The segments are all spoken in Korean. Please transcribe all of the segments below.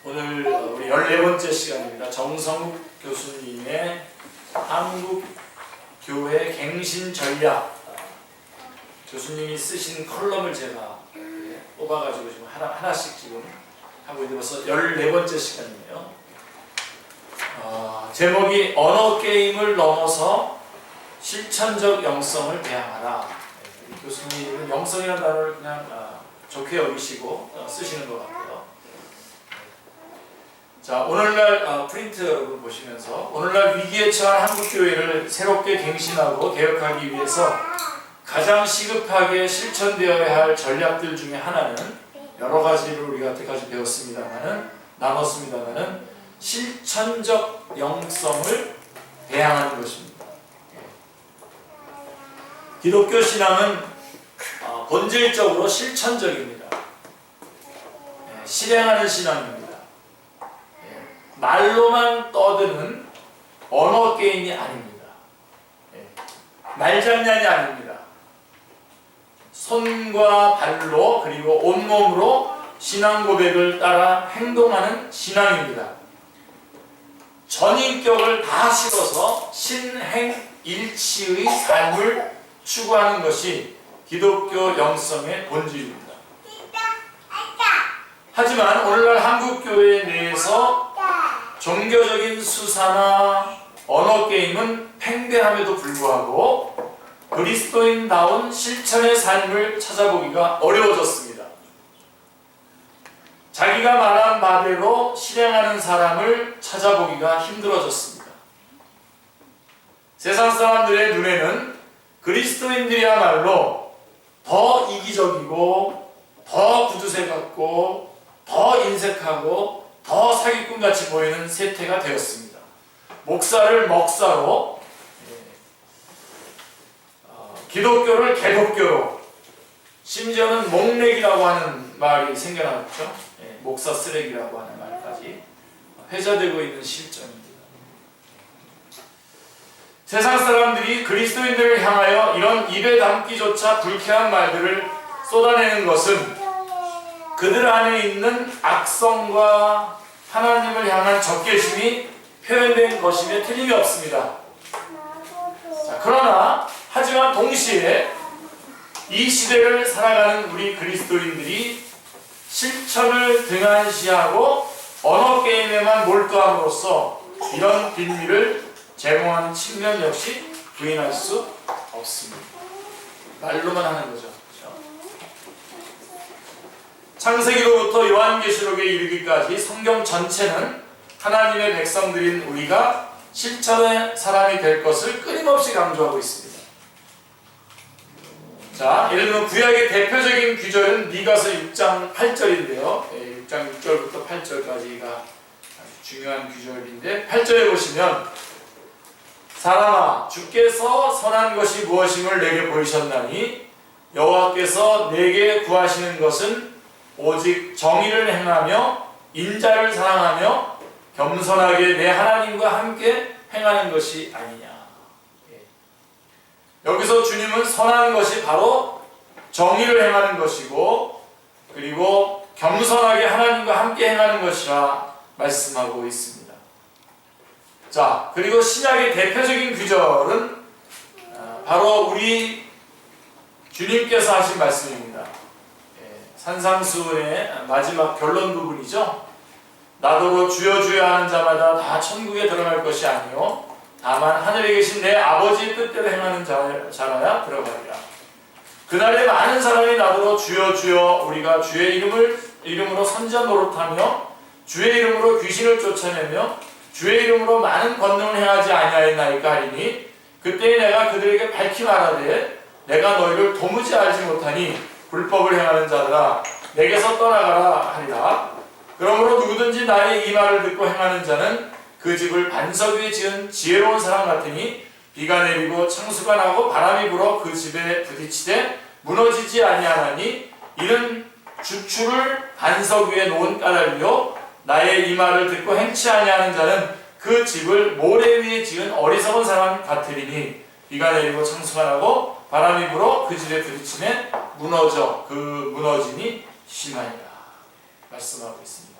오늘 우리 14번째 시간입니다. 정성욱 교수님의 한국교회 갱신 전략, 교수님이 쓰신 컬럼을 제가 뽑아가지고 지금 하나씩 지금 하고 있는데 벌써 14번째 시간이네요. 제목이 언어 게임을 넘어서 실천적 영성을 배양하라. 교수님은 영성이라는 단어를 그냥 좋게 여기시고 쓰시는 것 같고요. 자, 오늘날 프린트 여러분 보시면서 오늘날 위기에 처한 한국교회를 새롭게 갱신하고 개혁하기 위해서 가장 시급하게 실천되어야 할 전략들 중에 하나는 여러 가지를 우리가 여태까지 나눴습니다만은 실천적 영성을 배양하는 것입니다. 기독교 신앙은 본질적으로 실천적입니다. 실행하는 신앙입니다. 말로만 떠드는 언어 게임이 아닙니다. 말장난이 아닙니다. 손과 발로 그리고 온몸으로 신앙 고백을 따라 행동하는 신앙입니다. 전인격을 다 실어서 신행일치의 삶을 추구하는 것이 기독교 영성의 본질입니다. 하지만 오늘날 한국교회 내에서 종교적인 수사나 언어 게임은 팽배함에도 불구하고 그리스도인다운 실천의 삶을 찾아보기가 어려워졌습니다. 자기가 말한 바대로 실행하는 사람을 찾아보기가 힘들어졌습니다. 세상 사람들의 눈에는 그리스도인들이야말로 더 이기적이고 더 구두쇠 같고 더 인색하고 더 사기꾼같이 보이는 세태가 되었습니다. 목사를 먹사로, 기독교를 개독교로, 심지어는 목렉이라고 하는 말이 생겨났죠. 목사 쓰레기라고 하는 말까지 회자되고 있는 실정입니다. 세상 사람들이 그리스도인들을 향하여 이런 입에 담기조차 불쾌한 말들을 쏟아내는 것은 그들 안에 있는 악성과 하나님을 향한 적개심이 표현된 것임에 틀림이 없습니다. 자, 하지만 동시에 이 시대를 살아가는 우리 그리스도인들이 실천을 등한시하고 언어 게임에만 몰두함으로써 이런 빈미를 제공하는 측면 역시 부인할 수 없습니다. 말로만 하는 거죠. 창세기로부터 요한계시록에 이르기까지 성경 전체는 하나님의 백성들인 우리가 실천의 사람이 될 것을 끊임없이 강조하고 있습니다. 자, 예를 들면 구약의 대표적인 규절은 미가서 6장 8절인데요. 6장 6절부터 8절까지가 아주 중요한 규절인데 8절에 보시면 사람아 주께서 선한 것이 무엇임을 내게 보이셨나니 여호와께서 내게 구하시는 것은 오직 정의를 행하며 인자를 사랑하며 겸손하게 내 하나님과 함께 행하는 것이 아니냐. 여기서 주님은 선한 것이 바로 정의를 행하는 것이고 그리고 겸손하게 하나님과 함께 행하는 것이라 말씀하고 있습니다. 자, 그리고 신약의 대표적인 규절은 바로 우리 주님께서 하신 말씀입니다. 산상수훈의 마지막 결론 부분이죠. 나더러 주여 주여 하는 자마다 다 천국에 들어갈 것이 아니요 다만 하늘에 계신 내 아버지의 뜻대로 행하는 자라야 들어가리라. 그날에 많은 사람이 나더러 주여 주여 우리가 주의 이름으로 선지자 노릇하며 주의 이름으로 귀신을 쫓아내며 주의 이름으로 많은 권능을 행하지 아니하였나이까 하리니 그때 내가 그들에게 밝히 말하되 내가 너희를 도무지 알지 못하니 불법을 행하는 자들아 내게서 떠나가라 하리라. 그러므로 누구든지 나의 이 말을 듣고 행하는 자는 그 집을 반석 위에 지은 지혜로운 사람 같으니 비가 내리고 창수가 나고 바람이 불어 그 집에 부딪히되 무너지지 아니하나니 이는 주추를 반석 위에 놓은 까닭이요 나의 이 말을 듣고 행치 아니하는 자는 그 집을 모래 위에 지은 어리석은 사람 같으리니 비가 내리고 창수가 나고 바람이 불어 그 집에 부딪히면 무너져 그 무너짐이 심하니라 말씀하고 있습니다.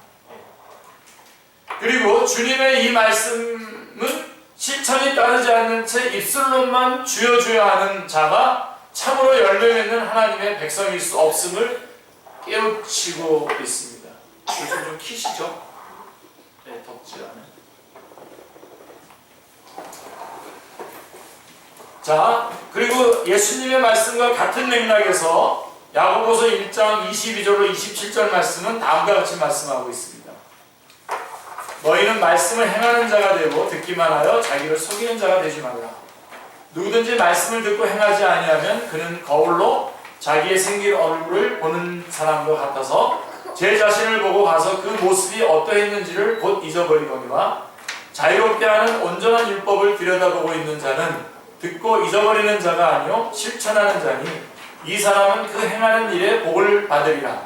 그리고 주님의 이 말씀은 실천이 따르지 않는 채 입술로만 주여 주여 하는 자가 참으로 열매 맺는 하나님의 백성일 수 없음을 깨우치고 있습니다. 요즘 좀 키시죠? 네, 덥지 않아요. 자, 그리고 예수님의 말씀과 같은 맥락에서 야고보서 1장 22절로 27절 말씀은 다음과 같이 말씀하고 있습니다. 너희는 말씀을 행하는 자가 되고 듣기만 하여 자기를 속이는 자가 되지 말라. 누구든지 말씀을 듣고 행하지 아니하면 그는 거울로 자기의 생긴 얼굴을 보는 사람과 같아서 제 자신을 보고 가서 그 모습이 어떠했는지를 곧 잊어버리거니와 자유롭게 하는 온전한 율법을 들여다보고 있는 자는 듣고 잊어버리는 자가 아니요 실천하는 자니 이 사람은 그 행하는 일에 복을 받으리라.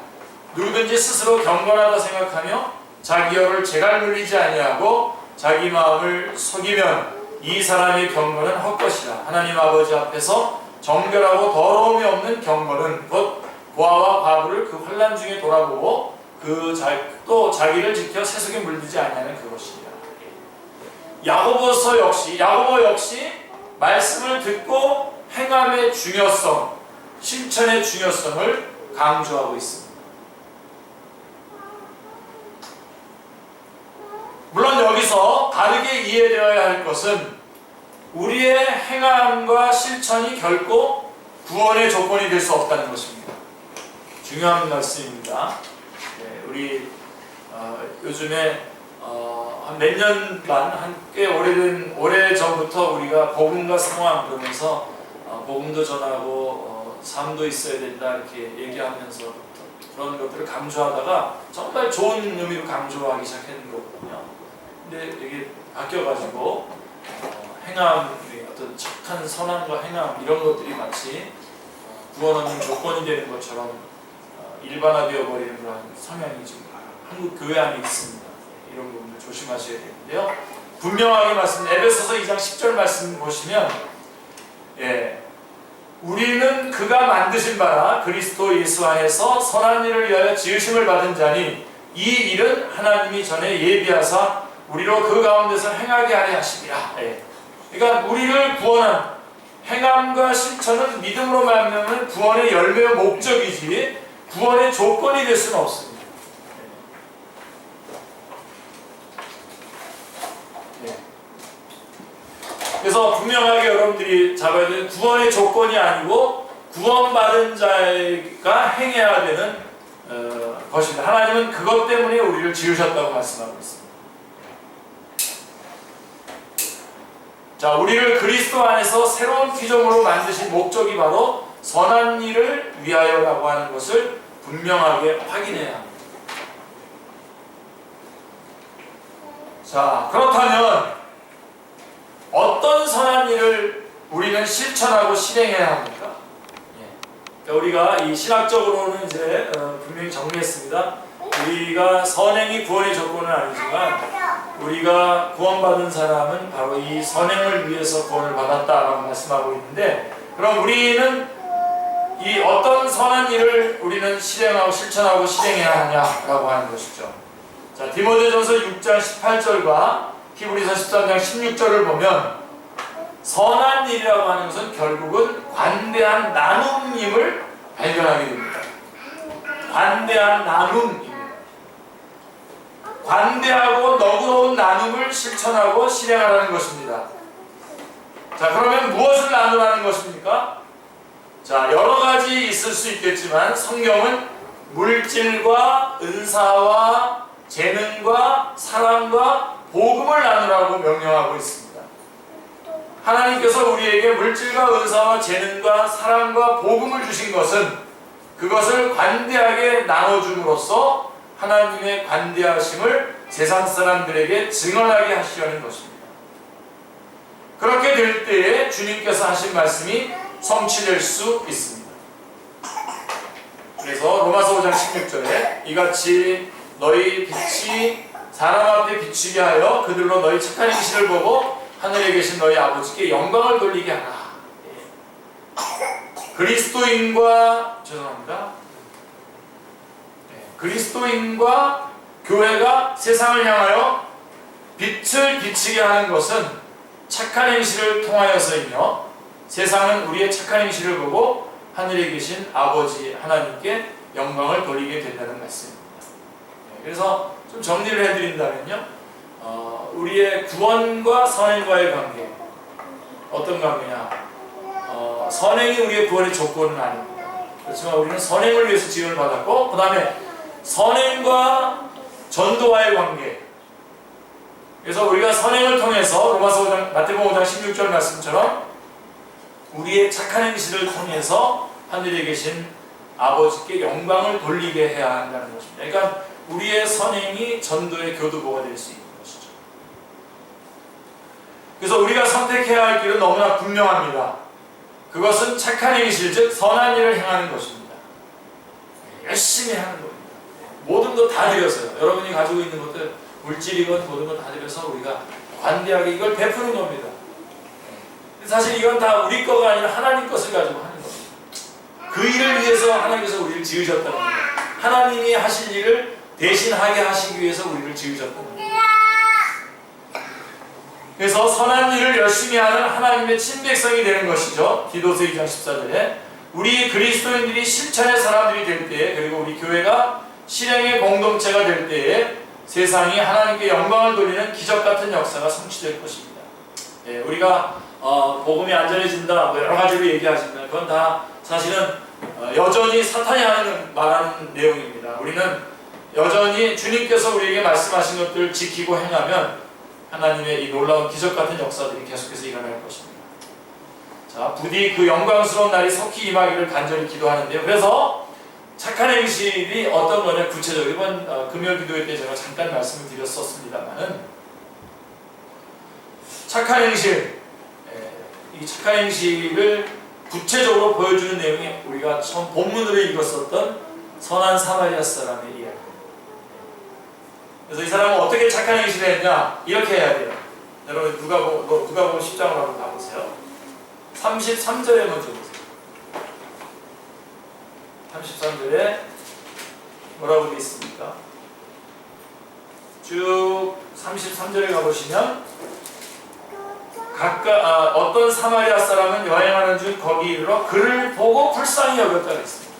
누구든지 스스로 경건하다 생각하며 자기 혀를 재갈 물리지 아니하고 자기 마음을 속이면 이 사람의 경건은 헛것이라. 하나님 아버지 앞에서 정결하고 더러움이 없는 경건은 곧 고아와 과부를 그 환난 중에 돌아보고 또 자기를 지켜 세속에 물들지 아니하는 그것이니라. 야고보 역시 말씀을 듣고 행함의 중요성, 실천의 중요성을 강조하고 있습니다. 물론 여기서 다르게 이해되어야 할 것은 우리의 행함과 실천이 결코 구원의 조건이 될 수 없다는 것입니다. 중요한 말씀입니다. 네, 우리 요즘에 한 몇 년간 꽤 오래 전부터 우리가 복음과 상황 그러면서 복음도 전하고 삶도 있어야 된다 이렇게 얘기하면서 그런 것들을 강조하다가 정말 좋은 의미로 강조하기 시작했는 거거든요. 근데 이게 바뀌어가지고 행함의 어떤 착한 선함과 행함 이런 것들이 마치 구원 얻는 조건이 되는 것처럼 일반화되어 버리는 그런 성향이 지금 한국 교회 안에 있습니다. 이런 부분을 조심하셔야 되는데요. 분명하게 말씀, 에베소서 2장 10절 말씀 보시면, 우리는 그가 만드신 바라 그리스도 예수 안에서 선한 일을 위하여 지으심을 받은 자니 이 일은 하나님이 전에 예비하사 우리로 그 가운데서 행하게 하려 하심이라. 그러니까 우리를 구원한 행함과 실천은 믿음으로 말하면 구원의 열매와 목적이지 구원의 조건이 될 수는 없습니다. 그래서 분명하게 여러분들이 잡아야 되는 구원의 조건이 아니고 구원받은 자가 행해야 되는 것입니다. 하나님은 그것 때문에 우리를 지으셨다고 말씀하고 있습니다. 자, 우리를 그리스도 안에서 새로운 피조물로 만드신 목적이 바로 선한 일을 위하여라고 하는 것을 분명하게 확인해야 합니다. 자, 그렇다면 어떤 선한 일을 우리는 실천하고 실행해야 합니까? 그러니까 우리가 이 신학적으로는 이제 분명히 정리했습니다. 우리가 선행이 구원의 조건은 아니지만 우리가 구원받은 사람은 바로 이 선행을 위해서 구원을 받았다라고 말씀하고 있는데, 그럼 우리는 이 어떤 선한 일을 우리는 실행하고 실천하고 실행해야 하냐라고 하는 것이죠. 자, 디모데전서 6장 18절과 히브리서 13장 16절을 보면 선한 일이라고 하는 것은 결국은 관대한 나눔임을 발견하게 됩니다. 관대한 나눔입니다. 관대하고 너그러운 나눔을 실천하고 실행하라는 것입니다. 자, 그러면 무엇을 나누라는 것입니까? 자, 여러 가지 있을 수 있겠지만 성경은 물질과 은사와 재능과 사랑과 복음을 나누라고 명령하고 있습니다. 하나님께서 우리에게 물질과 은사와 재능과 사랑과 복음을 주신 것은 그것을 관대하게 나눠줌으로써 하나님의 관대하심을 세상 사람들에게 증언하게 하시려는 것입니다. 그렇게 될 때에 주님께서 하신 말씀이 성취될 수 있습니다. 그래서 로마서 5장 16절에 이같이 너희 빛이 사람 앞에 비추게 하여 그들로 너희 착한 행실을 보고 하늘에 계신 너희 아버지께 영광을 돌리게 하라. 그리스도인과 교회가 세상을 향하여 빛을 비치게 하는 것은 착한 행실을 통하여서이며 세상은 우리의 착한 행실을 보고 하늘에 계신 아버지 하나님께 영광을 돌리게 된다는 말씀입니다. 그래서 좀 정리를 해드린다면요, 우리의 구원과 선행과의 관계, 어떤 관계냐? 선행이 우리의 구원의 조건은 아닙니다. 그렇지만 우리는 선행을 위해서 지음을 받았고, 그 다음에 선행과 전도와의 관계. 그래서 우리가 선행을 통해서 로마서 5장, 마태복음 5장 16절 말씀처럼 우리의 착한 행실을 통해서 하늘에 계신 아버지께 영광을 돌리게 해야 한다는 것입니다. 그러니까 우리의 선행이 전도의 교두보가 될 수 있는 것이죠. 그래서 우리가 선택해야 할 길은 너무나 분명합니다. 그것은 착한 행실, 즉 선한 일을 행하는 것입니다. 열심히 하는 겁니다. 모든 것 다 드려서요. 여러분이 가지고 있는 것들, 물질이건 모든 것 다 드려서 우리가 관대하게 이걸 베푸는 겁니다. 사실 이건 다 우리 거가 아니라 하나님 것을 가지고 하는 겁니다. 그 일을 위해서 하나님께서 우리를 지으셨다는 겁니다. 하나님이 하실 일을 대신하게 하시기 위해서 우리를 지으셨다는 겁니다. 그래서 선한 일을 열심히 하는 하나님의 친백성이 되는 것이죠. 디도서 2장 14절에 우리 그리스도인들이 실천의 사람들이 될 때에, 그리고 우리 교회가 실행의 공동체가 될 때에 세상이 하나님께 영광을 돌리는 기적같은 역사가 성취될 것입니다. 우리가 복음이 안전해진다, 여러 가지로 얘기하지만 그건 다 사실은 여전히 사탄이 말하는 내용입니다. 우리는 여전히 주님께서 우리에게 말씀하신 것들을 지키고 행하면 하나님의 이 놀라운 기적같은 역사들이 계속해서 일어날 것입니다. 자, 부디 그 영광스러운 날이 속히 임하기를 간절히 기도하는데요. 그래서 착한 행실이 어떤 거냐, 구체적으로 이번 금요 기도회 때 제가 잠깐 말씀을 드렸었습니다만은, 착한 행실, 이 착한 행실을 구체적으로 보여주는 내용이 우리가 처음 본문으로 읽었었던 선한 사마리아 사람의 이야기. 그래서 이 사람은 어떻게 착한 행실을 했냐? 이렇게 해야 돼요. 여러분 누가복음 10장을 한번 가보세요. 33절에 먼저 보세요. 33절에 뭐라고 되어 있습니까? 쭉 33절에 가보시면 어떤 사마리아 사람은 여행하는 중 거기 이르러 그를 보고 불쌍히 여겼다고 했습니다.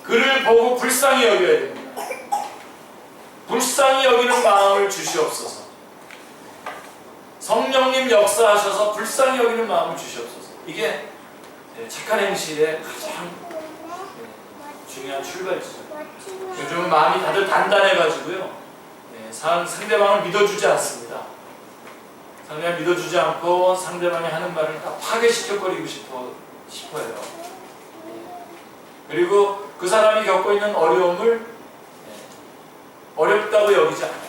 그를 보고 불쌍히 여겨야 됩니다. 불쌍히 여기는 마음을 주시옵소서. 성령님 역사하셔서 불쌍히 여기는 마음을 주시옵소서. 이게 착한 행실의 가장 중요한 출발지죠. 요즘은 마음이 다들 단단해가지고요, 상대방을 믿어주지 않습니다. 상대방을 믿어주지 않고 상대방이 하는 말을 다 파괴시켜버리고 싶어요. 그리고 그 사람이 겪고 있는 어려움을 어렵다고 여기지 않아요.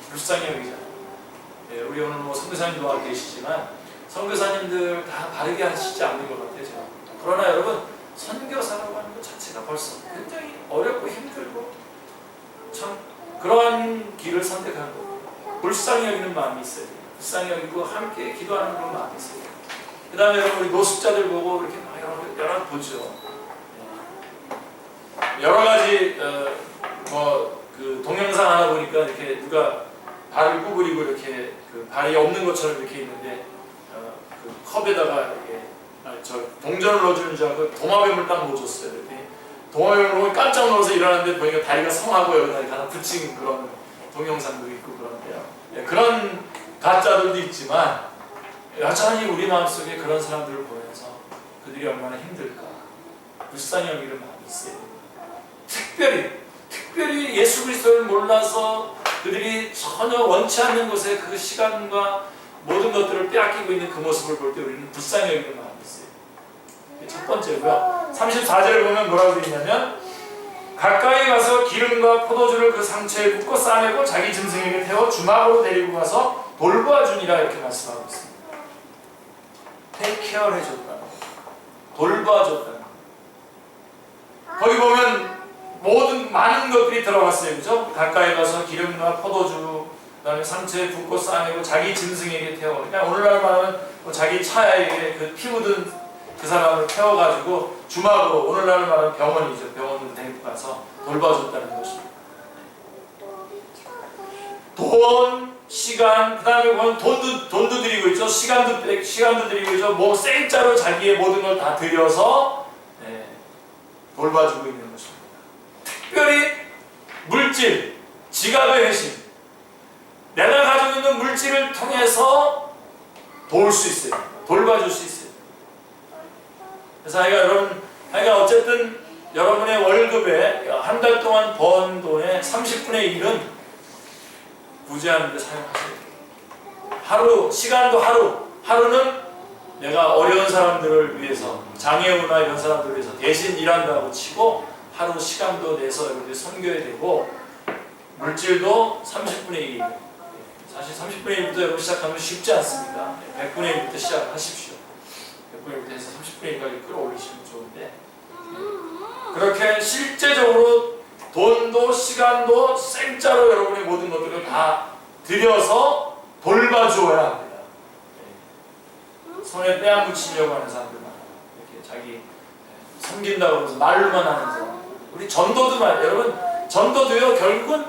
불쌍히 여기지 않아요. 우리 오늘 선교사님도 와 계시지만 선교사님들 다 바르게 하시지 않는 것 같아요, 제가. 그러나 여러분, 선교사라고 하는 것 자체가 벌써 굉장히 어렵고 힘들고 참 그러한 길을 선택하는 겁니다. 불쌍히 여기는 마음이 있어야 돼요. 불쌍히 여기고 함께 기도하는 그런 마음이 있어야 돼요. 그 다음에 여러분, 우리 노숙자들 보고 이렇게 여러 보죠. 여러 가지 그 동영상 하나 보니까 이렇게 누가 발을 구부리고 이렇게 그 발이 없는 것처럼 이렇게 있는데 그 컵에다가 이렇게 동전을 넣어주는 줄 알고 도마뱀을 딱 넣어줬어요. 도마뱀을 보고 깜짝 놀라서 일어났는데 보니까 다리가 성하고 여기다 하나 붙인 그런 동영상도 있고 그런데요. 그런 가짜들도 있지만 여전히 우리 마음속에 그런 사람들을 보면서 그들이 얼마나 힘들까, 불쌍히 여기는 마음이 있어요. 특별히 예수 그리스도를 몰라서 그들이 전혀 원치 않는 곳에 그 시간과 모든 것들을 빼앗기고 있는 그 모습을 볼 때 우리는 불쌍히 여기는 마음이 있어요. 첫 번째고요. 34절을 보면 뭐라고 되어 있냐면, 가까이 가서 기름과 포도주를 그 상처에 붓고 싸매고 자기 짐승에게 태워 주막으로 데리고 가서 돌보아주니라, 이렇게 말씀하고 있습니다. 테이크케어를 해줬다는, 돌봐줬다는. 거기 보면 많은 것들이 들어갔어요. 그죠? 가까이 가서 기름과 포도주, 그 다음에 상처에 붓고 싸매고 자기 짐승에게 태워. 그러니까 오늘날 말하면 자기 차에 그 피 묻은 그 사람을 태워가지고 주막으로, 오늘날 말하면 병원이죠. 병원으로 데리고 가서 돌봐줬다는 것입니다. 돈, 시간, 그 다음에 보면 돈도 드리고 있죠. 시간도 드리고 있죠. 뭐 생짜로 자기의 모든 걸 다 들여서 돌봐주고 있는 것입니다. 특별히 물질, 지갑의 회심. 내가 가지고 있는 물질을 통해서 도울 수 있어요. 돌봐줄 수 있어요. 그래서 하여간 어쨌든 여러분의 월급에 한 달 동안 번 돈의 30분의 1은 구제하는 데 사용하셔야 돼요. 하루, 시간도 하루는 내가 어려운 사람들을 위해서, 장애우나 이런 사람들을 위해서 대신 일한다고 치고 하루 시간도 내서 여러분들이 섬겨야 되고, 물질도 30분의 1. 사실 30분의 1부터 여러분 시작하면 쉽지 않습니다. 100분의 1부터 시작하십시오. 100분의 1부터 해서 30분의 1까지 끌어올리시면 좋은데, 그렇게 실제적으로 돈도 시간도 생짜로 여러분의 모든 것들을 다 들여서 돌봐주어야 합니다. 손에 때 안 묻히려고 하는 사람들 많아요. 이렇게 자기 섬긴다고 하면서 말로만 하는 사람. 우리 전도도 여러분, 전도도요, 결국은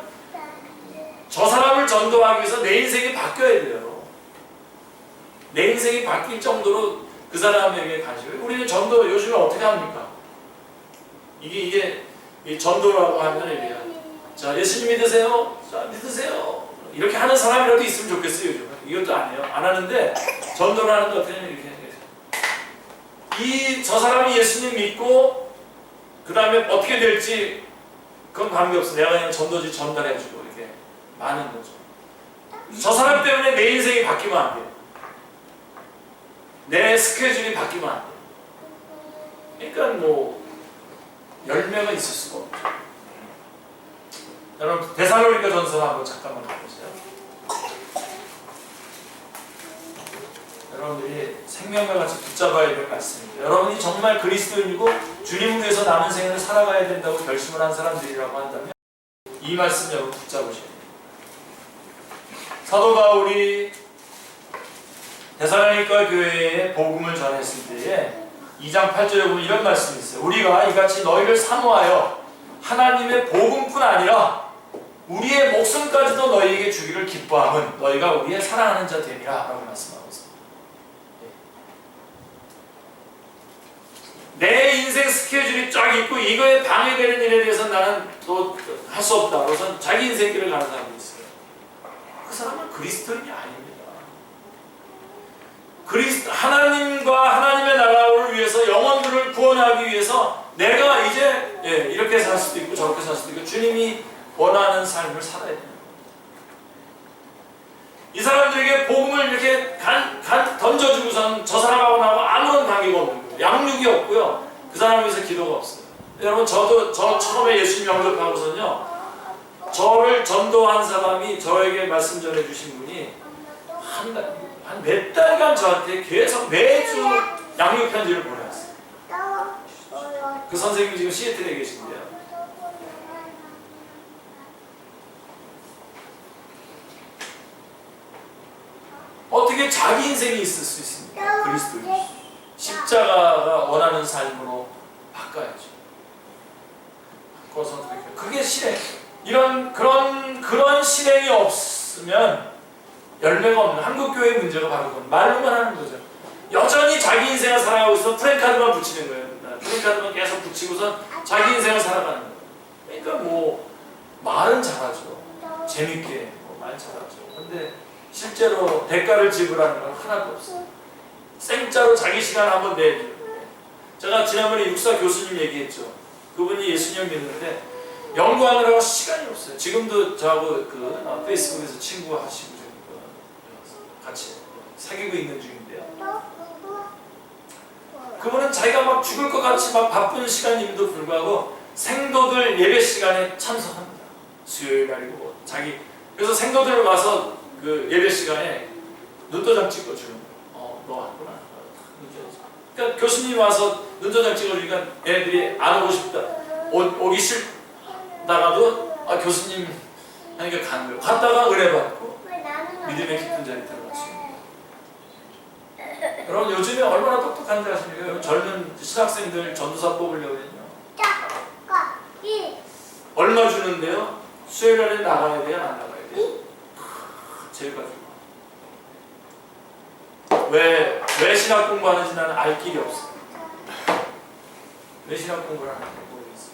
저 사람을 전도하기 위해서 내 인생이 바뀌어야 돼요. 내 인생이 바뀔 정도로 그 사람에게 관심을. 우리는 전도 요즘에 어떻게 합니까? 이게 전도라고 하면 이래요. 자, 예수님 믿으세요. 자, 믿으세요. 이렇게 하는 사람이라도 있으면 좋겠어요. 요즘은 이것도 안 해요. 안 하는데 전도를 하는데 어떻게 하면 이렇게 저 사람이 예수님 믿고 그 다음에 어떻게 될지 그건 관계없어. 내가 그냥 전도지 전달해주고 이렇게 많은 거죠. 저 사람 때문에 내 인생이 바뀌면 안 돼요. 내 스케줄이 바뀌면 안 돼요. 그러니까 뭐 열매가 있을 수가 없죠. 여러분 데살로니가 전서 한번 잠깐만 보세요. 여러분들이 생명과 같이 붙잡아야 될 말씀입니다. 여러분이 정말 그리스도인이고 주님을 위해서 남은 생을 살아가야 된다고 결심을 한 사람들이라고 한다면 이 말씀 여러분 붙잡으셔야 돼요. 사도 바울이 데살로니가 교회에 복음을 전했을 때에 2장 8절에 보면 이런 말씀이 있어요. 우리가 이같이 너희를 사모하여 하나님의 복음뿐 아니라 우리의 목숨까지도 너희에게 주기를 기뻐함은 너희가 우리의 사랑하는 자 되리라 라고 말씀하고 있습니다. 내 인생 스케줄이 쫙 있고 이거에 방해되는 일에 대해서 나는 또 할 수 없다. 그래서 자기 인생 길을 가는 사람이 있어요. 그 사람은 그리스도인이 아닙니다. 하나님과 하나님의 나라를 위해서 영혼들을 구원하기 위해서 내가 이제 이렇게 살 수도 있고 저렇게 살 수도 있고 주님이 원하는 삶을 살아야 됩니다. 이 사람들에게 복음을 이렇게 던져주고선 저 사람하고 나하고 아무런 관계가 없는 거예요. 양육이 없고요. 그 사람을 위해서 기도가 없어요. 여러분 저 처음에 예수님 영접하고선요, 저를 전도한 사람이 저에게 말씀 전해주신 분이 한 몇 달간 저한테 계속 매주 양육 편지를 보내왔어요. 그 선생님이 지금 시애틀에 계신데요. 어떻게 자기 인생이 있을 수 있습니까? 그리스도인. 십자가가 원하는 삶으로 바꿔야죠. 바꿔서 그게 실행. 그런 실행이 없으면 열매가 없는 한국교회의 문제가 바로 그건 말로만 하는 거죠. 여전히 자기 인생을 살아가고 있어 프랜카드만 붙이는 거예요. 프랜카드만 계속 붙이고서 자기 인생을 살아가는 거예요. 그러니까 뭐 말은 잘하죠. 재밌게 말 잘하죠. 근데 실제로 대가를 지불하는 건 하나도 없어요. 생짜로 자기 시간 한번 내줘요. 제가 지난번에 육사 교수님 얘기했죠. 그분이 예수님 믿는데 연구하느라고 시간이 없어요. 지금도 저하고 페이스북에서 친구하시고 같이 사귀고 있는 중인데요. 그분은 자기가 막 죽을 것 같이 막 바쁜 시간임에도 불구하고 생도들 예배 시간에 참석합니다. 수요일 날이고 그래서 생도들 와서 그 예배 시간에 눈도장 찍어주는 거예요. 너 왔구나. 그러니까 교수님 와서 눈도장 찍어주니까 애들이 안 오고 싶다. 오기 싫다가도 교수님 하니까 가는 거예요. 갔다가 은혜 받고 믿음의 깊은 자리에 들어갔어요. 여러분 요즘에 얼마나 똑똑한지 아십니까? 젊은 신학생들 전도사 뽑으려면요. 얼마 주는데요? 수요일날에 나가야 돼요? 안 나가야 돼요? 제일 가지고. 왜 신학 공부하는지 나는 알 길이 없어. 왜 신학 공부를 하는지 모르겠어.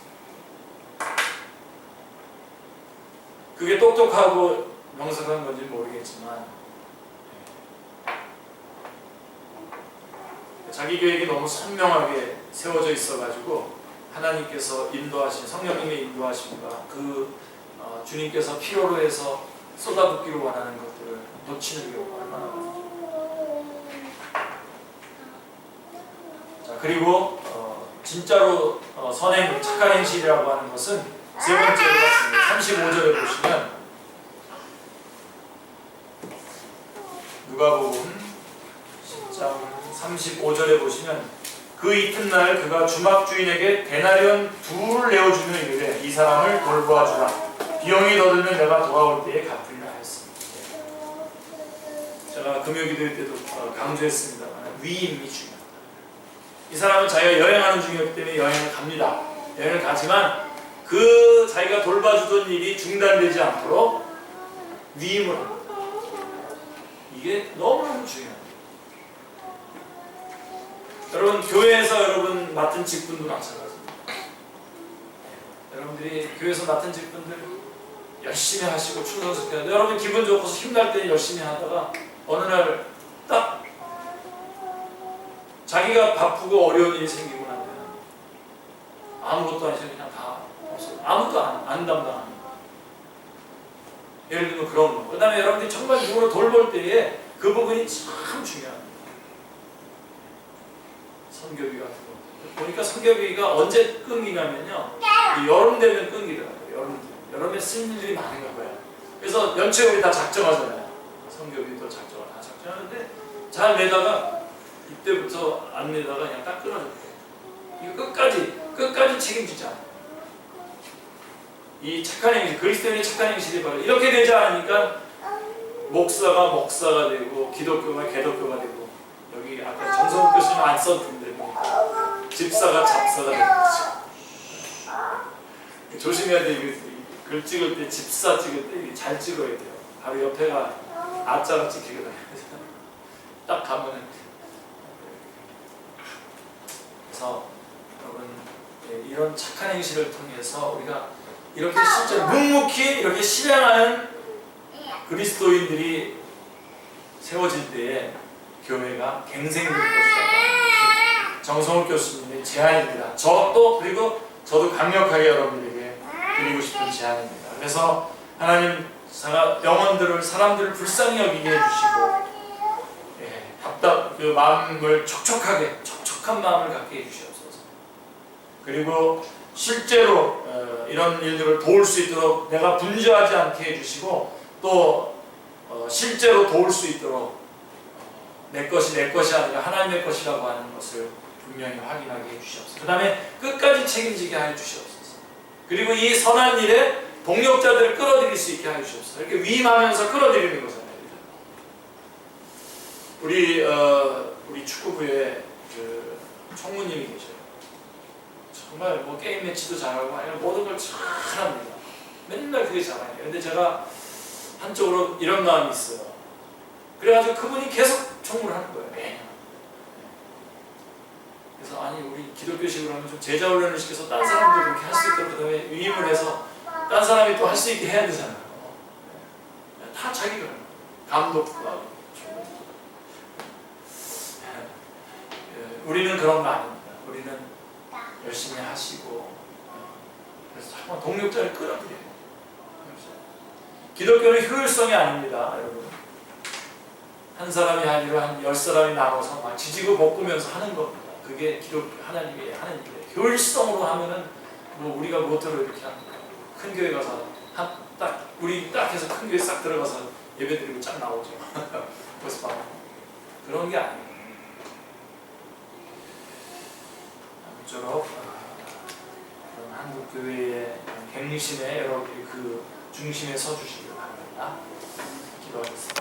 그게 똑똑하고 명석한 건지 모르겠지만 자기 계획이 너무 선명하게 세워져 있어가지고 하나님께서 인도하신 성령님의 인도하심과 주님께서 필요로 해서 쏟아붓기로 원하는 것들을 놓치는 경우가 얼마나 많아요. 자, 그리고 진짜로 선행 착한 행실이라고 하는 것은 세 번째로 35절에 보시면 누가복음 10장 35절에 보시면 그 이튿날 그가 주막 주인에게 데나리온 2를 내어주며 이르되 이 사람을 돌보아주라. 비용이 더 들면 내가 돌아올 때에 갚으리라 하였습니다. 제가 금요기도회 때도 강조했습니다만 위임이 중요합니다. 이 사람은 자기가 여행하는 중이었기 때문에 여행을 갑니다. 여행을 가지만 그 자기가 돌봐주던 일이 중단되지 않도록 위임을 합니다. 이게 너무너무 중요합니다. 여러분 교회에서 여러분 맡은 직분도 마찬가지입니다. 여러분들이 교회에서 맡은 직분들 열심히 하시고 충성스럽게 여러분 기분 좋고서 힘날 때 열심히 하다가 어느 날 딱 자기가 바쁘고 어려운 일이 생기고 나면 아무것도 아니죠. 그냥 다 없어요. 아무도 안 담당합니다. 예를 들면 그런 거. 그 다음에 여러분들이 정말 누구를 돌볼 때에 그 부분이 참 중요합니다. 선교비 같은 거. 보니까 선교비가 언제 끊기냐면요. 여름 되면 끊기더라고요. 여름에 쓰는 일이 많은가 봐요. 그래서 연초에 우리 다 작정하잖아요. 선교비도 작정을 다 작정하는데 잘 내다가 이때부터 안 내다가 그냥 딱 끊어져요. 이거 끝까지 책임지자. 이 착한 행실, 그리스도인의 착한 행실이 바로 이렇게 되지 않으니까 목사가 되고 기독교가 개독교가 되고 여기 아까 정성욱 교수님 안 썼던데 집사가 잡사가 되는 거죠. 조심해야 돼. 글 찍을 때 집사 찍을 때 잘 찍어야 돼요. 바로 옆에가 아자가 찍히거든요. 딱 가면은 그래서 여러분 이런 착한 행실을 통해서 우리가 이렇게 실제 묵묵히 이렇게 실행하는 그리스도인들이 세워질 때에 교회가 갱생될 것이다. 정성욱 교수님의 제안입니다. 그리고 저도 강력하게 여러분들에게 드리고 싶은 제안입니다. 그래서 하나님 영혼들을 사람들을 불쌍히 여기게 해주시고 그 마음을 촉촉한 마음을 갖게 해주시옵소서. 그리고 실제로 이런 일들을 도울 수 있도록 내가 분주하지 않게 해주시고 또 실제로 도울 수 있도록 내 것이 내 것이 아니라 하나님의 것이라고 하는 것을 분명히 확인하게 해주시옵소서. 그 다음에 끝까지 책임지게 해주시옵소서. 그리고 이 선한 일에 동력자들을 끌어들일 수 있게 해주시옵소서. 이렇게 위임하면서 끌어들이는 거잖아요. 우리 축구부에 그 총무님이 계셔요. 정말 뭐 게임 매치도 잘하고 모든 걸 잘합니다. 맨날 그게 잘해요. 근데 제가 한쪽으로 이런 마음이 있어요. 그래가지고 그분이 계속 총무를 하는 거예요. 매년. 그래서 아니 우리 기독교식으로 하면 좀 제자 훈련을 시켜서 딴 사람도 이렇게 할 수 있도록 그다음에 위임을 해서 딴 사람이 또 할 수 있게 해야 되잖아요. 다 자기가 감독도 하고. 우리는 그런 거 아닙니다. 우리는 열심히 하시고 그래서 한번 동력자를 끌어들여요. 기독교는 효율성이 아닙니다, 여러분. 한 사람이 할 일을 한 10사람이 나눠서 막 지지고 볶으면서 하는 겁니다. 그게 하나님이 하는 일이에요. 효율성으로 하면은 뭐 우리가 뭐대로 이렇게 합니다. 큰 교회 가서 우리 딱 해서 큰 교회 싹 들어가서 예배 드리고 쫙 나오죠. 그래서 그런 게 아니에요. 아무쪼록 한국 교회의 갱신에 여러분들이 그 중심에 서 주시길 바랍니다. 기도하겠습니다.